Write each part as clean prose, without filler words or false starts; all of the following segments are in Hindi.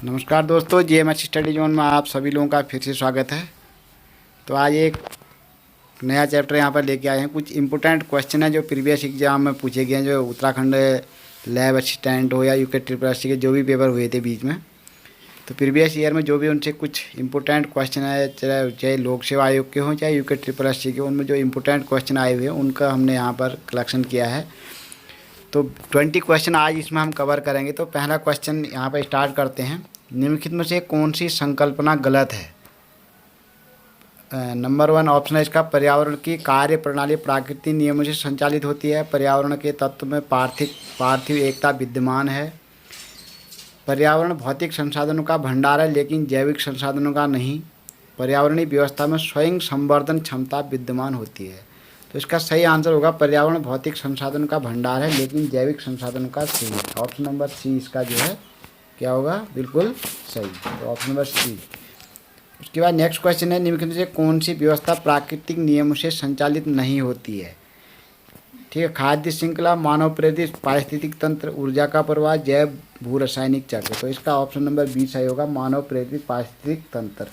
नमस्कार दोस्तों, जीएमएच स्टडी जोन में आप सभी लोगों का फिर से स्वागत है। तो आज एक नया चैप्टर यहाँ पर लेके आए हैं। कुछ इम्पोर्टेंट क्वेश्चन है जो प्रीवियस एग्जाम में पूछे गए हैं, जो उत्तराखंड लैब असिस्टेंट हो या यूके ट्रिपल एस के जो भी पेपर हुए थे बीच में, तो प्रीवियस ईयर में जो भी उनसे कुछ इम्पोर्टेंट क्वेश्चन है, चाहे लोक सेवा आयोग के हों चाहे यूके ट्रिपल एस के, उनमें जो इम्पोर्टेंट क्वेश्चन आए हुए हैं उनका हमने यहाँ पर कलेक्शन किया है। तो 20 क्वेश्चन आज इसमें हम कवर करेंगे। तो पहला क्वेश्चन यहाँ पर स्टार्ट करते हैं। निम्नलिखित में से कौन सी संकल्पना गलत है? नंबर 1 ऑप्शन है इसका, पर्यावरण की कार्य प्रणाली प्राकृतिक नियमों से संचालित होती है। पर्यावरण के तत्व में पार्थिव एकता विद्यमान है। पर्यावरण भौतिक संसाधनों का भंडार है लेकिन जैविक संसाधनों का नहीं। पर्यावरणीय व्यवस्था में स्वयं संवर्धन क्षमता विद्यमान होती है। तो इसका सही आंसर होगा पर्यावरण भौतिक संसाधनों का भंडार है लेकिन जैविक संसाधनों का नहीं। ऑप्शन नंबर सी इसका जो है क्या होगा, बिल्कुल सही। तो ऑप्शन नंबर सी। उसके बाद नेक्स्ट क्वेश्चन है, निम्नलिखित से कौन सी व्यवस्था प्राकृतिक नियमों से संचालित नहीं होती है? ठीक है, खाद्य श्रृंखला, मानव प्रेरित पारिस्थितिक तंत्र, ऊर्जा का प्रवाह, जैव भू रासायनिक चक्र। तो इसका ऑप्शन नंबर बी सही होगा, मानव प्रेरित पारिस्थितिक तंत्र।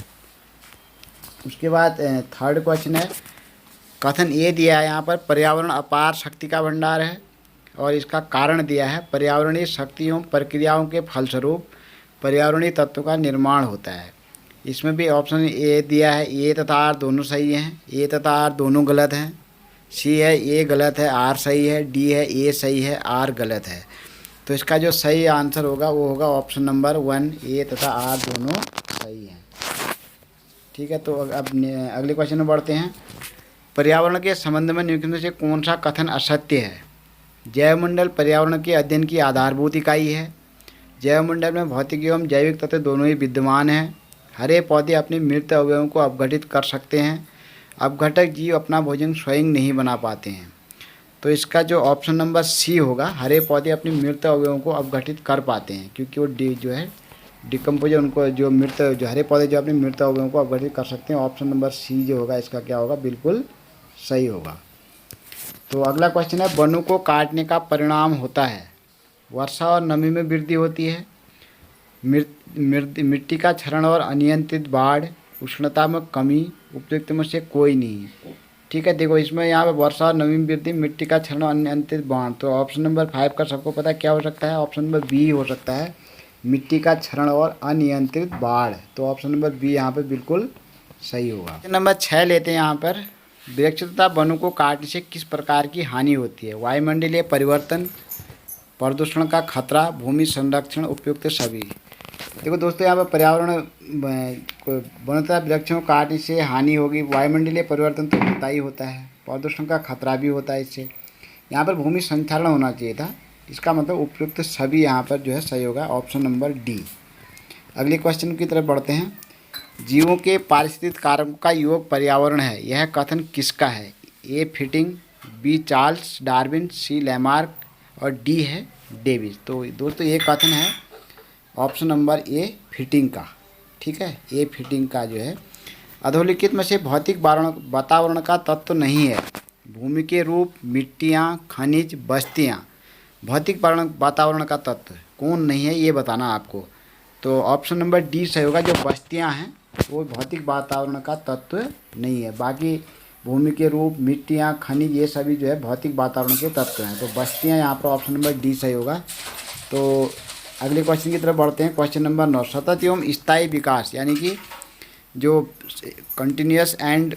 उसके बाद थर्ड क्वेश्चन है, कथन ए दिया है यहाँ पर, पर्यावरण अपार शक्ति का भंडार है और इसका कारण दिया है, पर्यावरणीय शक्तियों प्रक्रियाओं के फलस्वरूप पर्यावरणीय तत्वों का निर्माण होता है। इसमें भी ऑप्शन ए दिया है, ए तथा आर दोनों सही हैं, ए तथा आर दोनों गलत हैं। सी है ए गलत है, आर सही है। डी है ए सही है, आर गलत है। तो इसका जो सही आंसर होगा वो होगा ऑप्शन नंबर 1, ए तथा आर दोनों सही हैं। ठीक है, तो अब अगले क्वेश्चन में बढ़ते हैं। पर्यावरण के संबंध में निम्नलिखित में से कौन सा कथन असत्य है? जैवमंडल पर्यावरण के अध्ययन की आधारभूत इकाई है। जैवमंडल में भौतिक एवं जैविक तत्व दोनों ही विद्यमान हैं। हरे पौधे अपने मृत अवयवों को अपघटित कर सकते हैं। अपघटक जीव अपना भोजन स्वयं नहीं बना पाते हैं। तो इसका जो ऑप्शन नंबर सी होगा, हरे पौधे अपने मृत अवयवों को अपघटित कर पाते हैं क्योंकि वो जो है डिकम्पोज, उनको जो हरे पौधे जो अपने मृत अवयवों को अपघटित कर सकते हैं। ऑप्शन नंबर सी जो होगा इसका क्या होगा, बिल्कुल सही होगा। तो अगला क्वेश्चन है, वनों को काटने का परिणाम होता है वर्षा और नमी में वृद्धि होती है, मिट्टी का क्षरण और अनियंत्रित बाढ़, उष्णता में कमी, उपयुक्त में से कोई नहीं। ठीक है, देखो इसमें यहाँ पे वर्षा और नमी में वृद्धि, मिट्टी का क्षरण और अनियंत्रित बाढ़। तो ऑप्शन नंबर 5 का सबको पता है क्या हो सकता है, ऑप्शन नंबर बी हो सकता है, मिट्टी का क्षरण और अनियंत्रित बाढ़। तो ऑप्शन नंबर बी यहाँ पर बिल्कुल सही होगा। नंबर 6 लेते हैं यहाँ पर, वृक्ष तथा वनों को काटने से किस प्रकार की हानि होती है? वायुमंडलीय परिवर्तन, प्रदूषण का खतरा, भूमि संरक्षण, उपयुक्त सभी। देखो दोस्तों, यहाँ पर पर्यावरण वन तथा वृक्षों को काटने से हानि होगी। वायुमंडलीय परिवर्तन तो होता ही होता है, प्रदूषण का खतरा भी होता है इससे। यहाँ पर भूमि संचालन होना चाहिए था, इसका मतलब उपयुक्त सभी यहाँ पर जो है सही होगा, ऑप्शन नंबर डी। अगले क्वेश्चन की तरफ बढ़ते हैं। जीवों के पारिस्थितिक कारकों का योग पर्यावरण है, यह कथन किसका है? ए फिटिंग, बी चार्ल्स डार्विन, सी लैमार्क और डी है डेविस। तो दोस्तों ये कथन है ऑप्शन नंबर ए फिटिंग का। ठीक है, ए फिटिंग का जो है, अधोलिखित में से भौतिक वातावरण का तत्व नहीं है। भूमि के रूप, मिट्टियाँ, खनिज, बस्तियाँ। भौतिक वातावरण का तत्व कौन नहीं है ये बताना आपको। तो ऑप्शन नंबर डी सही होगा, जो बस्तियाँ हैं वो भौतिक वातावरण का तत्व नहीं है। बाकी भूमि के रूप, मिट्टियाँ, खनिज ये सभी जो है भौतिक वातावरण के तत्व हैं। तो बस्तियाँ यहाँ पर ऑप्शन नंबर डी सही होगा। तो अगले क्वेश्चन की तरफ बढ़ते हैं। क्वेश्चन नंबर 9, सतत एवं स्थायी विकास यानी कि जो कंटिन्यूस एंड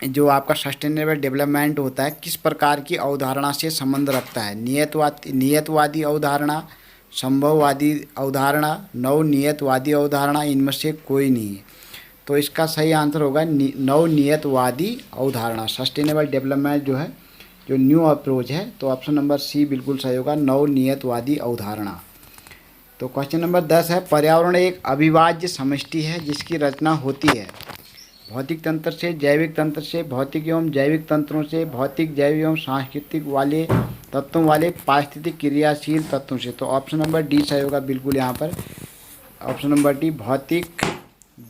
जो आपका सस्टेनेबल डेवलपमेंट होता है किस प्रकार की अवधारणा से संबंध रखता है? नियतवादी अवधारणा, संभववादी अवधारणा, नवनियतवादी अवधारणा, इनमें से कोई नहीं है। तो इसका सही आंसर होगा नवनियतवादी अवधारणा। सस्टेनेबल डेवलपमेंट जो है, जो न्यू अप्रोच है, तो ऑप्शन नंबर सी बिल्कुल सही होगा, नवनियतवादी अवधारणा। तो क्वेश्चन नंबर 10 है, पर्यावरण एक अविभाज्य समष्टि है जिसकी रचना होती है भौतिक तंत्र से, जैविक तंत्र से, भौतिक एवं जैविक तंत्रों से, भौतिक, जैव एवं सांस्कृतिक वाले तत्वों वाले पारिस्थितिक क्रियाशील तत्वों से। तो ऑप्शन नंबर डी सही होगा बिल्कुल यहाँ पर, ऑप्शन नंबर डी, भौतिक,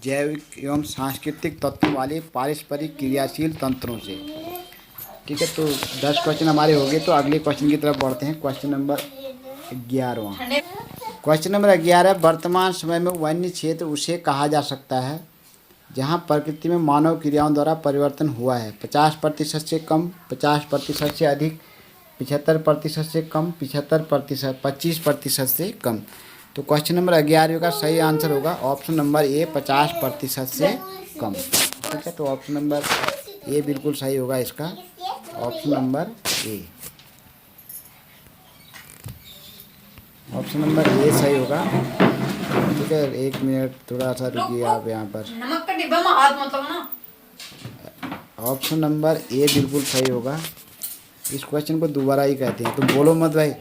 जैविक एवं सांस्कृतिक तत्वों वाले पारस्परिक क्रियाशील तंत्रों से। ठीक है, तो 10 क्वेश्चन हमारे हो गए। तो अगले क्वेश्चन की तरफ बढ़ते हैं। क्वेश्चन नंबर 11वां, क्वेश्चन नंबर 11, वर्तमान समय में वन्य क्षेत्र उसे कहा जा सकता है जहाँ प्रकृति में मानव क्रियाओं द्वारा परिवर्तन हुआ है। 50% से कम, 50% से अधिक, 75% से कम, 75%, 25% से कम। तो क्वेश्चन नंबर 11 का सही आंसर होगा ऑप्शन नंबर ए, 50% से कम। ठीक है, तो ऑप्शन नंबर ए बिल्कुल सही होगा इसका, option number A. Option number A सही होगा। ठीक है, 1 मिनट थोड़ा सा रुकिए आप यहाँ पर। नमक का डिब्बा में हाथ मत लगाना। ऑप्शन नंबर ए बिल्कुल सही होगा। इस क्वेश्चन को दोबारा ही कहते हैं, तो बोलो मत भाई।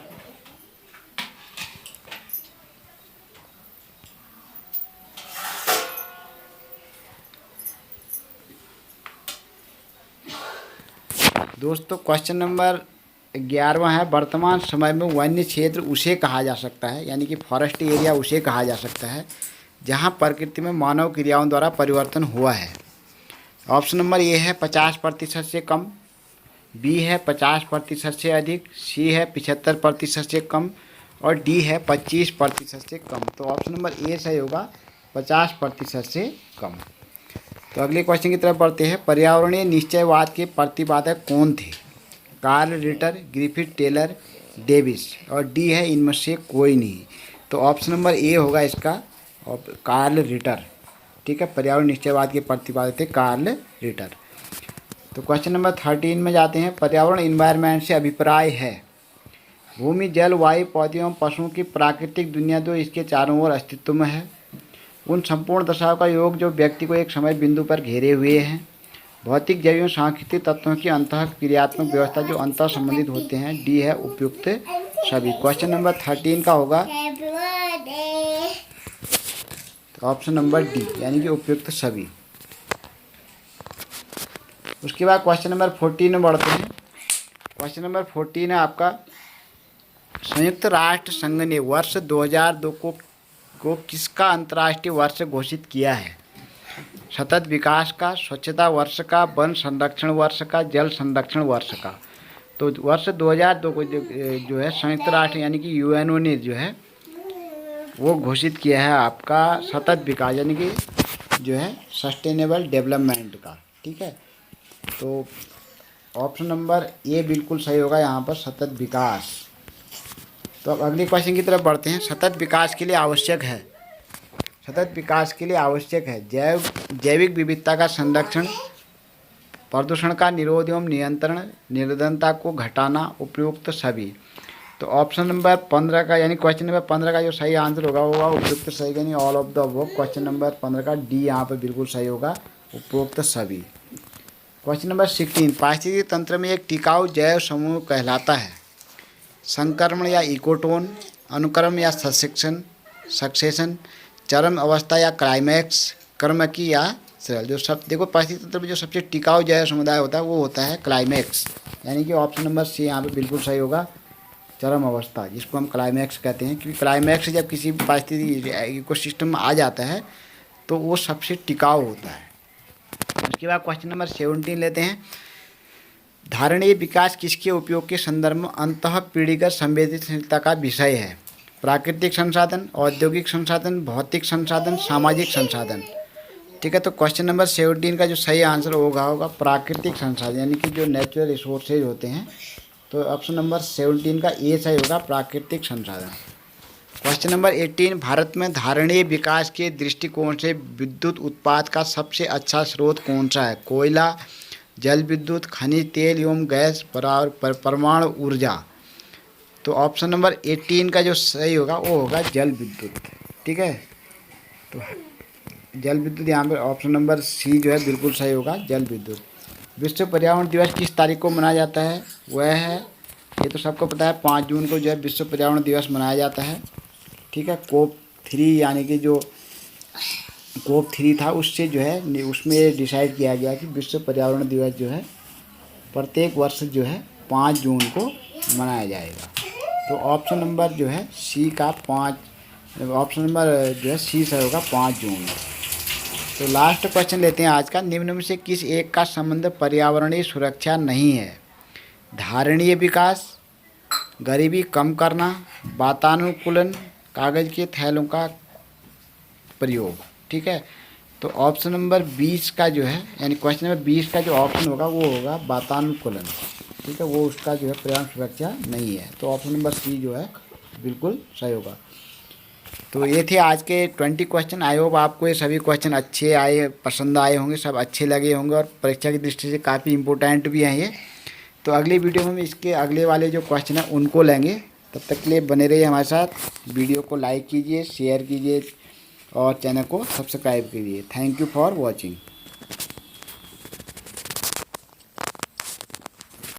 दोस्तों क्वेश्चन नंबर 11वां है, वर्तमान समय में वन्य क्षेत्र उसे कहा जा सकता है, यानी कि फॉरेस्ट एरिया उसे कहा जा सकता है जहां प्रकृति में मानव क्रियाओं द्वारा परिवर्तन हुआ है। ऑप्शन नंबर ए है 50% से कम, बी है 50% से अधिक, सी है 75% से कम और डी है 25% से कम। तो ऑप्शन नंबर ए सही होगा, 50% से कम। तो अगले क्वेश्चन की तरफ बढ़ते हैं। पर्यावरणीय निश्चयवाद के प्रतिपादक कौन थे? Carl Ritter, Griffith, Taylor, Davis और डी है इनमें से कोई नहीं। तो ऑप्शन नंबर ए होगा इसका, कार्ल रिटर। ठीक है, पर्यावरण निश्चयवाद के प्रतिपादक थे कार्ल रिटर। तो क्वेश्चन नंबर 13 में जाते हैं। पर्यावरण इन्वायरमेंट से अभिप्राय है भूमि, जल, वायु, पौधे एवं पशुओं की प्राकृतिक दुनिया जो इसके चारों ओर अस्तित्व में है, उन संपूर्ण दशाओं का योग जो व्यक्ति को एक समय बिंदु पर घेरे हुए हैं, भौतिक, जैव एवं सांख्यिकीय तत्वों की अंतः क्रियात्मक व्यवस्था जो अंतर संबंधित होते हैं, डी है उपयुक्त सभी। क्वेश्चन नंबर 13 का होगा तो ऑप्शन नंबर डी, यानी कि उपयुक्त सभी। उसके बाद क्वेश्चन नंबर 14 में बढ़ते हैं। क्वेश्चन नंबर 14 है आपका, संयुक्त राष्ट्र संघ ने वर्ष 2002 को किसका अंतर्राष्ट्रीय वर्ष घोषित किया है? सतत विकास का, स्वच्छता वर्ष का, वन संरक्षण वर्ष का, जल संरक्षण वर्ष का। तो वर्ष 2002 को जो है संयुक्त राष्ट्र यानी कि यूएनओ ने जो है वो घोषित किया है आपका सतत विकास, यानी कि जो है सस्टेनेबल डेवलपमेंट का। ठीक है, तो ऑप्शन नंबर ए बिल्कुल सही होगा यहाँ पर, सतत विकास। तो अब अगले क्वेश्चन की तरफ बढ़ते हैं। सतत विकास के लिए आवश्यक है, सतत विकास के लिए आवश्यक है जैविक विविधता का संरक्षण, प्रदूषण का निरोध एवं नियंत्रण, निर्धनता को घटाना, उपयुक्त सभी। तो ऑप्शन नंबर 15 का, यानी क्वेश्चन नंबर 15 का जो सही आंसर होगा वो उपयुक्त सही, यानी all of the above. Question number 15 का डी यहाँ पर बिल्कुल सही होगा, उपयुक्त सभी। क्वेश्चन नंबर 16, पारिस्थितिकी तंत्र में एक टिकाऊ जैव समूह कहलाता है? संक्रमण या इकोटोन, अनुक्रम या सक्सेशन, चरम अवस्था या क्लाइमैक्स, कर्मकी या सरल। जो सब देखो, पारिस्थितिकी तंत्र में जो सबसे टिकाऊ जैव समुदाय होता है वो होता है क्लाइमैक्स, यानी कि ऑप्शन नंबर सी यहाँ पे बिल्कुल सही होगा, चरम अवस्था, जिसको हम क्लाइमैक्स कहते हैं। क्योंकि क्लाइमैक्स जब किसी पारिस्थितिकी इकोसिस्टम में आ जाता है तो वो सबसे टिकाऊ होता है। उसके बाद क्वेश्चन नंबर 17 लेते हैं। धारणीय विकास किसके उपयोग के संदर्भ में अंतः पीढ़ीगत संवेदनशीलता का विषय है? प्राकृतिक संसाधन, औद्योगिक संसाधन, भौतिक संसाधन, सामाजिक संसाधन। ठीक है, तो क्वेश्चन नंबर 17 का जो सही आंसर होगा प्राकृतिक संसाधन, यानी कि जो नेचुरल रिसोर्सेज होते हैं। तो ऑप्शन नंबर 17 का ए सही होगा, प्राकृतिक संसाधन। क्वेश्चन नंबर 18, भारत में धारणीय विकास के दृष्टिकोण से विद्युत उत्पाद का सबसे अच्छा स्रोत कौन सा है? कोयला, जल विद्युत, खनिज तेल एवं गैस, परमाणु ऊर्जा। तो ऑप्शन नंबर 18 का जो सही होगा वो होगा जल विद्युत। ठीक है, तो जल विद्युत यहाँ पर ऑप्शन नंबर सी जो है बिल्कुल सही होगा, जल विद्युत। विश्व पर्यावरण दिवस किस तारीख को मनाया जाता है? वह है, ये तो सबको पता है, 5 जून को जो है विश्व पर्यावरण दिवस मनाया जाता है। ठीक है, COP 3 यानी कि जो COP 3 था उससे जो है उसमें डिसाइड किया गया कि विश्व पर्यावरण दिवस जो है प्रत्येक वर्ष जो है 5 जून को मनाया जाएगा। तो ऑप्शन नंबर जो है सी का 5, ऑप्शन नंबर जो है सी सही होगा, 5 जून। तो लास्ट क्वेश्चन लेते हैं आज का। निम्न में से किस एक का संबंध पर्यावरणीय सुरक्षा नहीं है? धारणीय विकास, गरीबी कम करना, वातानुकूलन, कागज़ के थैलों का प्रयोग। ठीक है, तो ऑप्शन नंबर 20 का जो है, यानी क्वेश्चन नंबर 20 का जो ऑप्शन होगा वो होगा वातानुकूलन। ठीक है, वो उसका जो है पर्यावरण सुरक्षा नहीं है, तो ऑप्शन नंबर सी जो है बिल्कुल सही होगा। तो ये थे आज के 20 क्वेश्चन। आई होप आपको ये सभी क्वेश्चन अच्छे आए, पसंद आए होंगे, सब अच्छे लगे होंगे और परीक्षा की दृष्टि से काफ़ी इंपॉर्टेंट भी हैं ये। तो अगली वीडियो में हम इसके अगले वाले जो क्वेश्चन हैं उनको लेंगे। तब तक के लिए बने रहिए हमारे साथ। वीडियो को लाइक कीजिए, शेयर कीजिए और चैनल को सब्सक्राइब कीजिए। Thank you for watching.